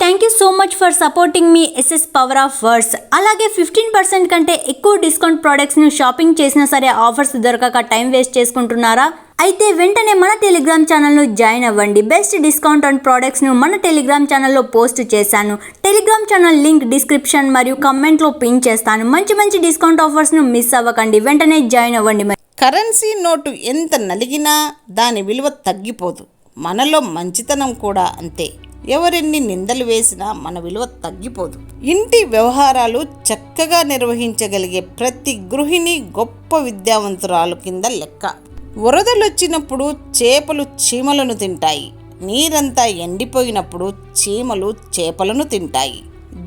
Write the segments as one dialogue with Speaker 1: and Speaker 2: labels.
Speaker 1: Thank you so much for supporting మీ SS power of words. అలాగే 15% కంటే ఎక్కువ డిస్కౌంట్ ప్రోడక్ట్స్ను షాపింగ్ చేసినా సరే ఆఫర్స్ దొరకక టైం వేస్ట్ చేసుకుంటున్నారా? అయితే వెంటనే మన టెలిగ్రామ్ ఛానల్ను జాయిన్ అవ్వండి. బెస్ట్ డిస్కౌంట్ ఆన్ ప్రోడక్ట్స్ను మన టెలిగ్రామ్ ఛానల్లో పోస్ట్ చేశాను. టెలిగ్రామ్ ఛానల్ లింక్ డిస్క్రిప్షన్ మరియు కమెంట్లో పిన్ చేస్తాను. మంచి డిస్కౌంట్ ఆఫర్స్ను మిస్ అవ్వకండి. వెంటనే జాయిన్ అవ్వండి.
Speaker 2: కరెన్సీ నోటు ఎంత నలిగినా దాని విలువ తగ్గిపోదు. మనలో మంచితనం కూడా అంతే. ఎవరెన్ని నిందలు వేసినా మన విలువ తగ్గిపోదు. ఇంటి వ్యవహారాలు చక్కగా నిర్వహించగలిగే ప్రతి గృహిణి గొప్ప విద్యావంతురాలు కింద లెక్క. వరదలొచ్చినప్పుడు చేపలు చీమలను తింటాయి. నీరంతా ఎండిపోయినప్పుడు చీమలు చేపలను తింటాయి.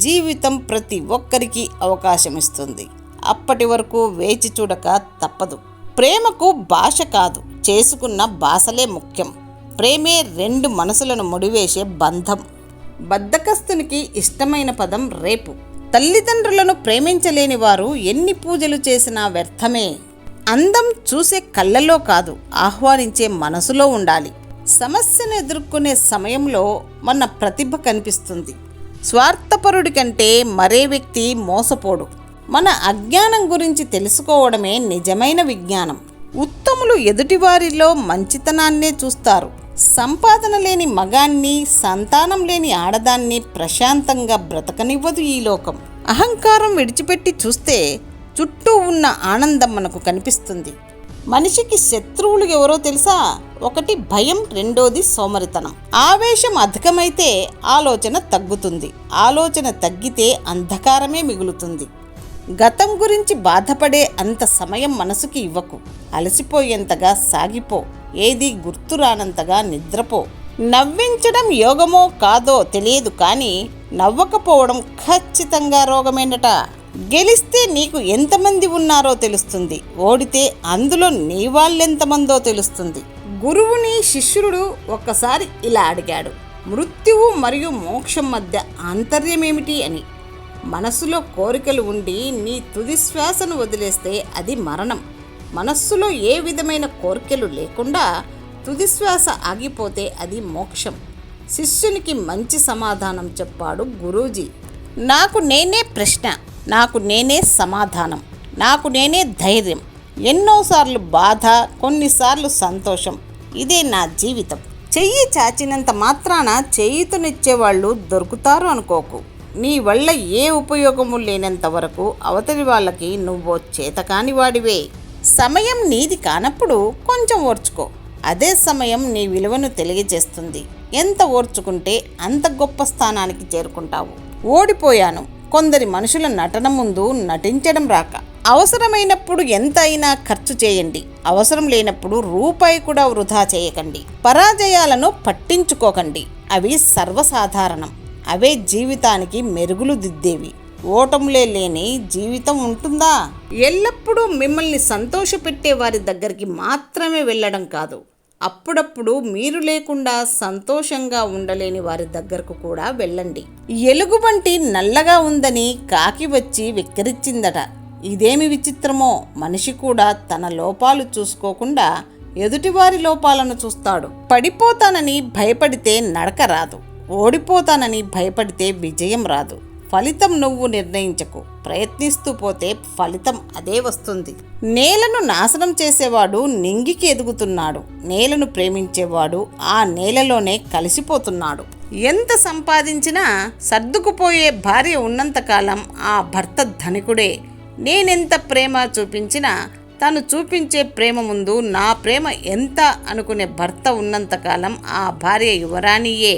Speaker 2: జీవితం ప్రతి ఒక్కరికి అవకాశం ఇస్తుంది. అప్పటి వరకు వేచి చూడక తప్పదు. ప్రేమకు భాష కాదు, చేసుకున్న భాషలే ముఖ్యం. ప్రేమే రెండు మనసులను ముడివేసే బంధం. బద్ధకస్తునికి ఇష్టమైన పదం రేపు. తల్లిదండ్రులను ప్రేమించలేని వారు ఎన్ని పూజలు చేసినా వ్యర్థమే. అందం చూసే కళ్ళలో కాదు, ఆహ్వానించే మనసులో ఉండాలి. సమస్యను ఎదుర్కొనే సమయంలో మన ప్రతిభ కనిపిస్తుంది. స్వార్థపరుడి కంటే మరే వ్యక్తి మోసపోడు. మన అజ్ఞానం గురించి తెలుసుకోవడమే నిజమైన విజ్ఞానం. ఉత్తములు ఎదుటివారిలో మంచితనాన్నే చూస్తారు. సంపాదన లేని మగాన్ని, సంతానం లేని ఆడదాన్ని ప్రశాంతంగా బ్రతకనివ్వదు ఈ లోకం. అహంకారం విడిచిపెట్టి చూస్తే చుట్టూ ఉన్న ఆనందం మనకు కనిపిస్తుంది. మనిషికి శత్రువులు ఎవరో తెలుసా? ఒకటి భయం, రెండోది సోమరితనం. ఆవేశం అధికమైతే ఆలోచన తగ్గుతుంది. ఆలోచన తగ్గితే అంధకారమే మిగులుతుంది. గతం గురించి బాధపడే అంత సమయం మనసుకి ఇవ్వకు. అలసిపోయేంతగా సాగిపో. ఏది గుర్తురానంతగా నిద్రపో. నవ్వించడం యోగమో కాదో తెలియదు, కానీ నవ్వకపోవడం ఖచ్చితంగా రోగమేనట. గెలిస్తే నీకు ఎంతమంది ఉన్నారో తెలుస్తుంది. ఓడితే అందులో నీ వాళ్ళెంతమందో తెలుస్తుంది. గురువుని శిష్యుడు ఒక్కసారి ఇలా అడిగాడు, మృత్యువు మరియు మోక్షం మధ్య ఆంతర్యమేమిటి అని. మనస్సులో కోరికలు ఉండి నీ తుది శ్వాసను వదిలేస్తే అది మరణం. మనస్సులో ఏ విధమైన కోరికలు లేకుండా తుది శ్వాస ఆగిపోతే అది మోక్షం. శిష్యునికి మంచి సమాధానం చెప్పాడు గురూజీ. నాకు నేనే ప్రశ్న, నాకు నేనే సమాధానం, నాకు నేనే ధైర్యం. ఎన్నోసార్లు బాధ, కొన్నిసార్లు సంతోషం. ఇదే నా జీవితం. చెయ్యి చాచినంత మాత్రాన చేయూతనిచ్చేవాళ్ళు దొరుకుతారు అనుకోకు. నీ వల్ల ఏ ఉపయోగము లేనంత వరకు అవతలి వాళ్ళకి నువ్వో చేతకాని వాడివే. సమయం నీది కానప్పుడు కొంచెం ఓర్చుకో. అదే సమయం నీ విలువను తెలియజేస్తుంది. ఎంత ఓర్చుకుంటే అంత గొప్ప స్థానానికి చేరుకుంటావు. ఓడిపోయాను. కొందరి మనుషుల నటన ముందు నటించడం రాక. అవసరమైనప్పుడు ఎంత అయినా ఖర్చు చేయండి. అవసరం లేనప్పుడు రూపాయి కూడా వృధా చేయకండి. పరాజయాలను పట్టించుకోకండి. అవి సర్వసాధారణం. అవే జీవితానికి మెరుగులు దిద్దేవి. ఓటములే లేని జీవితం ఉంటుందా? ఎల్లప్పుడూ మిమ్మల్ని సంతోషపెట్టే వారి దగ్గరికి మాత్రమే వెళ్ళడం కాదు, అప్పుడప్పుడు మీరు లేకుండా సంతోషంగా ఉండలేని వారి దగ్గరకు కూడా వెళ్ళండి. ఎలుగుబంటి నల్లగా ఉందని కాకి వచ్చి వెక్కిరించిందట. ఇదేమి విచిత్రమో, మనిషి కూడా తన లోపాలు చూసుకోకుండా ఎదుటివారి లోపాలను చూస్తాడు. పడిపోతానని భయపడితే నడక రాదు. ఓడిపోతానని భయపడితే విజయం రాదు. ఫలితం నువ్వు నిర్ణయించకు. ప్రయత్నిస్తూ పోతే ఫలితం అదే వస్తుంది. నేలను నాశనం చేసేవాడు నింగికి ఎదుగుతున్నాడు. నేలను ప్రేమించేవాడు ఆ నేలలోనే కలిసిపోతున్నాడు. ఎంత సంపాదించినా సర్దుకుపోయే భార్య ఉన్నంతకాలం ఆ భర్త ధనికుడే. నేనెంత ప్రేమ చూపించినా తను చూపించే ప్రేమ ముందు నా ప్రేమ ఎంత అనుకునే భర్త ఉన్నంతకాలం ఆ భార్య యువరాణియే.